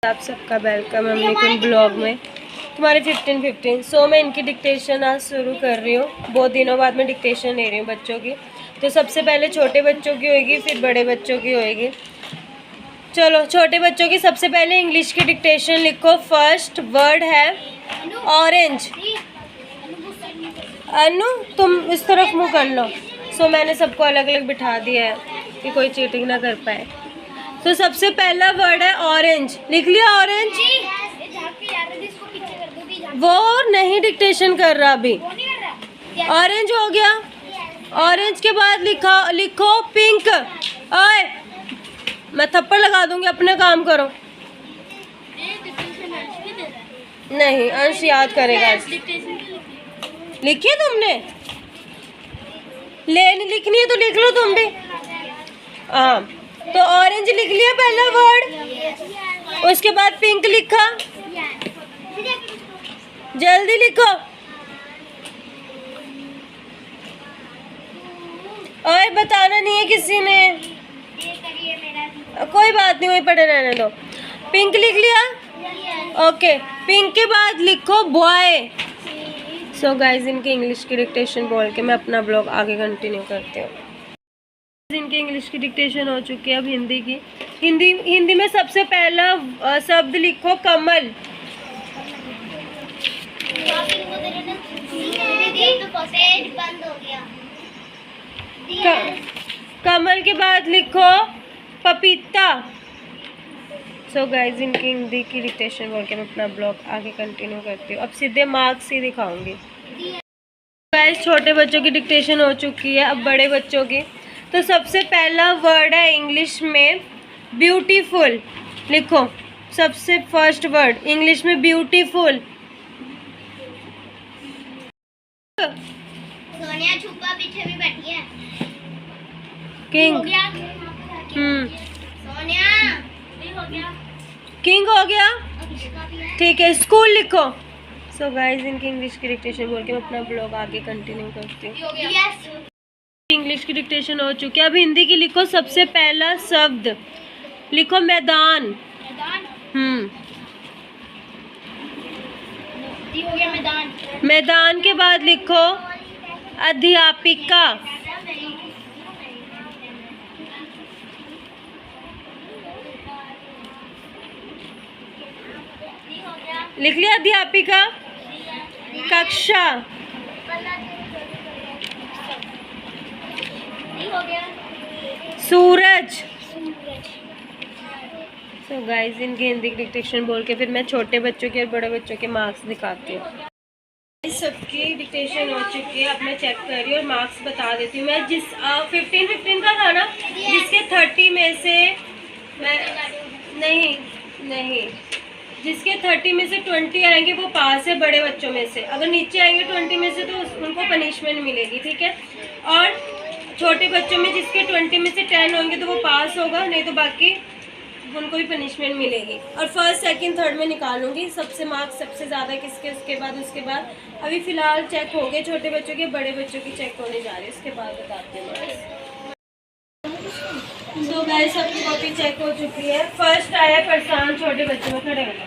आप सबका वेलकम हम लेकिन ब्लॉग में तुम्हारे 15 सो मैं इनकी डिक्टेशन आज शुरू कर रही हूँ। बहुत दिनों बाद मैं डिक्टेशन ले रही हूँ बच्चों की। तो सबसे पहले छोटे बच्चों की होएगी, फिर बड़े बच्चों की होएगी। चलो छोटे बच्चों की सबसे पहले इंग्लिश की डिक्टेशन लिखो। फर्स्ट वर्ड है ऑरेंज। अनु तुम इस तरफ मुँह कर लो। सो मैंने सबको अलग अलग बिठा दिया है कि कोई चीटिंग ना कर पाए। तो सबसे पहला वर्ड है ऑरेंज। लिख लिया ऑरेंज? वो नहीं डिक्टेशन कर रहा अभी। ऑरेंज हो गया। ऑरेंज के बाद लिखो पिंक। ओए मैं थप्पड़ लगा दूंगी, अपने काम करो। नहीं अंश याद करेगा। लिखी तुमने? लिखनी है तो लिख लो तुम भी। हाँ तो ऑरेंज लिख लिया पहला वर्ड। उसके बाद पिंक लिखा। जल्दी लिखो। और बताना नहीं है किसी ने। कोई बात नहीं, वही पढ़े रहने दो। पिंक लिख लिया? ओके। पिंक के बाद लिखो बॉय। सो गाइज इनकी इंग्लिश की डिक्टेशन बोल के मैं अपना ब्लॉग आगे कंटिन्यू करती हूँ। इनकी इंग्लिश की डिक्टेशन हो चुकी है। अब हिंदी की। हिंदी में सबसे पहला शब्द लिखो कमल। कमल के बाद लिखो पपीता। सो गाइज इनकी हिंदी की डिक्टेशन बोल के मैं अपना ब्लॉग आगे कंटिन्यू करती हूँ। अब सीधे मार्क्स ही दिखाऊंगी। गाइज छोटे बच्चों की डिक्टेशन हो चुकी है। अब बड़े बच्चों की। तो सबसे पहला वर्ड है इंग्लिश में ब्यूटीफुल। लिखो सबसे फर्स्ट वर्ड इंग्लिश में ब्यूटीफुल। सोनिया छुपा पीछे भी बैठी है। किंग। सोनिया हो गया। किंग हो गया। ठीक है। स्कूल लिखो। सो गाइज इनकी इंग्लिश की डिक्टेशन बोल के मैं अपना ब्लॉग आगे कंटिन्यू करती हूँ। इंग्लिश की डिक्टेशन हो चुकी है। अब हिंदी की लिखो सबसे पहला शब्द लिखो मैदान। हो गया मैदान। मैदान के बाद लिखो अध्यापिका। लिख लिया अध्यापिका। कक्षा। सूरज। सो गाइज इनकी हिंदी की डिक्टेशन बोल के फिर मैं छोटे बच्चों के और बड़े बच्चों के मार्क्स दिखाती हूँ। सबकी डिक्टेशन हो चुकी है। अब मैं चेक कर रही हूँ और मार्क्स बता देती हूँ। मैं जिस 15 का था ना, जिसके 30 में से मैं नहीं जिसके 30 में से 20 आएंगे वो पास है बड़े बच्चों में से। अगर नीचे आएंगे 20 में से तो उनको पनिशमेंट मिलेगी, ठीक है। और छोटे बच्चों में जिसके 20 में से 10 होंगे तो वो पास होगा, नहीं तो बाकी उनको भी पनिशमेंट मिलेगी। और फर्स्ट सेकंड थर्ड में निकालूंगी सबसे मार्क्स सबसे ज़्यादा किसके, उसके बाद अभी फ़िलहाल चेक हो गए छोटे बच्चों के, बड़े बच्चों की चेक होने जा रही है, उसके बाद बताते हैं। तो गाइस सबकी कॉपी चेक हो चुकी है। फर्स्ट आया परेशान छोटे बच्चों में, खड़े होना।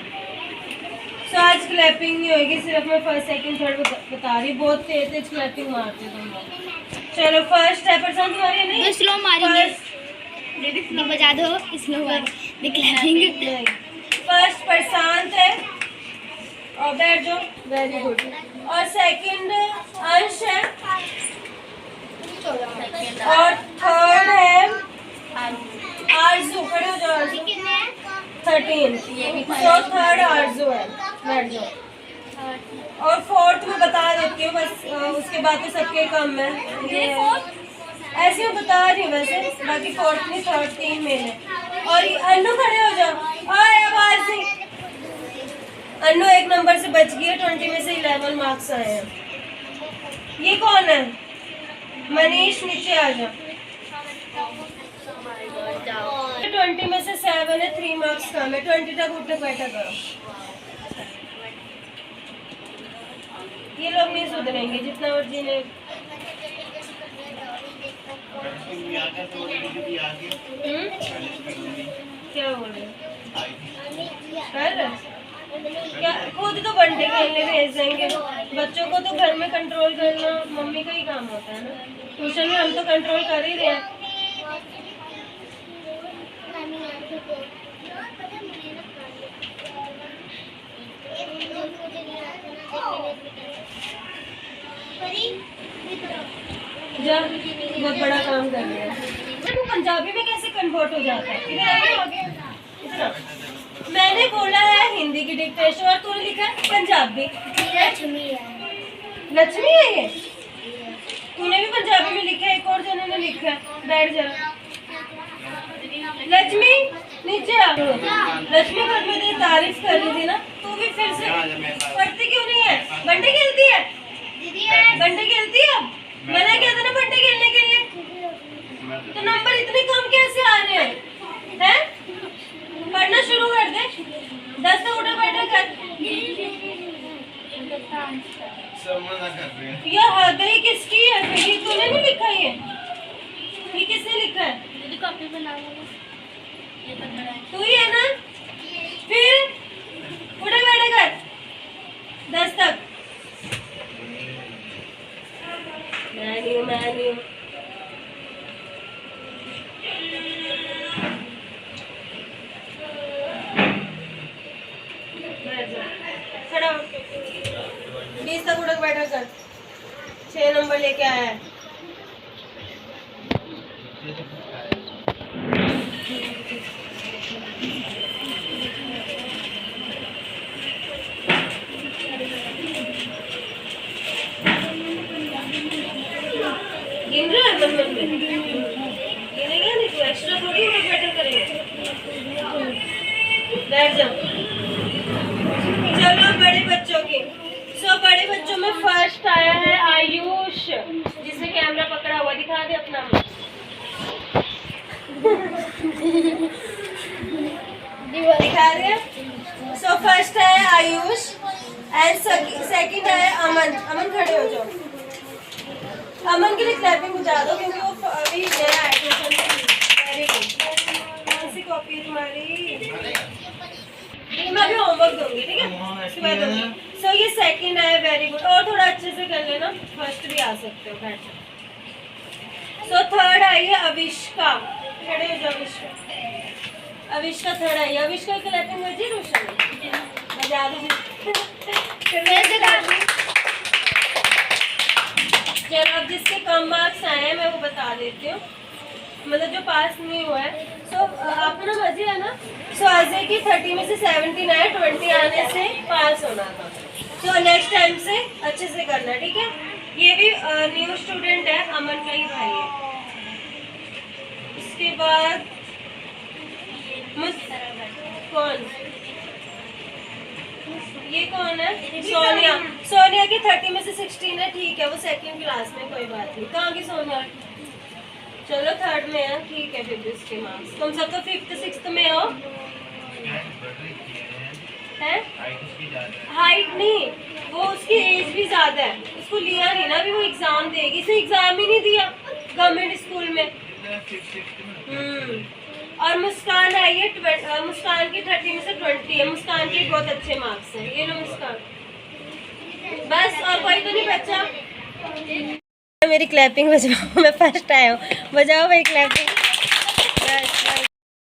सो आज क्लैपिंग नहीं होगी, सिर्फ मैं फर्स्ट सेकंड थर्ड बता रही। बहुत तेज क्लैपिंग मारती हूँ तुम लोग। चलो फर्स्ट है परेशान तुम्हारी। नहीं स्लो मारेंगे, स्लो बजा दो। Slow clapping. फर्स्ट प्रशांत है और बैठ जाओ। Very good. और सेकंड अंश है और थर्ड है आरजू। खड़े हो जाओ आरजू। 13। तो थर्ड आरजू है, बैठ जाओ। और फोर्थ में बता देती हूँ बस, उसके बाद तो सबके कम है। ऐसे मैं बता रही हूँ वैसे, बाकी फोर्थ में थर्ड 3 में है। और अन्नू खड़े हो जाओ। आवाज से अन्नू 1 नंबर से बच गई है। 20 में से 11 मार्क्स आए हैं। ये कौन है? मनीष नीचे आ जाओ। 20 में से 7 है, 3 मार्क्स कम है। 20 तक उठने बैठा करो। ये लोग नहीं सुधरेंगे जितना मर्जी ने। क्या बोल रहे हैं? कर क्या खुद तो बंटे खेलने भेज देंगे, बच्चों को तो घर में कंट्रोल करना मम्मी का ही काम होता है ना। ट्यूशन में हम तो कंट्रोल कर ही रहे हैं। जा बहुत बड़ा काम कर रहे हैं। वो पंजाबी में कैसे कन्वर्ट हो जाता है? इधर आइए आगे। इतना मैंने बोला है हिंदी की डिक्टेशन और तूने लिखा है पंजाबी। लक्ष्मी है। लक्ष्मी है ये? तूने भी पंजाबी में लिखा है, एक और जने ने लिखा है। बैठ जा लक्ष्मी, नीचे आ। लक्ष्मी घर में तेरी तारीफ कर रही थी ना, तू भी फिर से पढ़ती क्यों नहीं है? बंटे खेलती है? बंटे खेलती है? मना किया था ना बंटे खेलने के लिए, तो नंबर इतने कम कैसे आ रहे हैं? हैं? पढ़ना शुरू कर दे। 10 तक उठा बैठा कर। यार हद ही किसकी है? फिर ये तूने नहीं लिखा ये किसने लिखा है? कॉपी बना तू ही है ना? फिर उठा बैठा कर 10 तक। मैं नहीं हूँ। खड़ा हो 20 तक उठक बैठा कर। 6 नंबर लेके आया है। गिन रहा है मन में? गिनेगा नहीं तो एक्स्ट्रा थोड़ी उठक बैठा करेंगे। बैठ जाओ। चलो बड़े बच्चों की। बड़े बच्चों में फर्स्ट आया है आयुष, जिसने कैमरा पकड़ा हुआ दिखा दे अपना मुंह। दिखा रहे हैं। फर्स्ट है आयुष एंड सेकंड है अमन। अमन खड़े हो जाओ। अमन के लिए क्लैपिंग बुझा दो क्योंकि वो अभी नया है ट्यूशन में। Very good. कौन सी कॉपी है तुम्हारी? मैं अभी होमवर्क दूंगी, ठीक है? उसके बाद दूंगी। ये सेकंड है, वेरी गुड। और थोड़ा अच्छे से कर लेना, फर्स्ट भी आ सकते हो। बैठ जाओ। थर्ड आई है अविष्का। खड़े हो जाओ अविष्का। अविष्का थर्ड आई है। अविष्का की क्लैपिंग बजी रोशन बजा दो। चलो अब जिसके कम मार्क्स आए हैं मैं वो बता देती हूँ, मतलब जो पास नहीं हुआ है। आपको ना मजे है ना। अजय की 30 में से 17 आए, 20 आने से पास होना था। नेक्स्ट टाइम से अच्छे से करना, ठीक है? ये भी न्यू स्टूडेंट है, अमन का ही भाई है। इसके बाद कौन? ये कौन है? सोनिया। सोनिया की 30 में से 16 है, ठीक है? वो सेकंड क्लास में, कोई बात नहीं। कहाँ की सोनिया? चलो थर्ड में है, ठीक है? फिर इसके मार्क्स तुम सब तो 5th 6th में हो। हैं? हाइट नहीं, वो उसकी एज भी ज्यादा है। उसको लिया नहीं ना, अभी वो एग्जाम देगी। इसे एग्जाम ही नहीं दिया गवर्नमेंट स्कूल में। और मुस्कान आई है। मुस्कान की 30 में से 20 है। मुस्कान के बहुत अच्छे मार्क्स हैं। ये लो मुस्कान। बस और कोई तो नहीं बच्चा? मेरी क्लैपिंग बजाओ। मैं फर्स्ट आया हूँ, बजाओ भाई क्लैपिंग।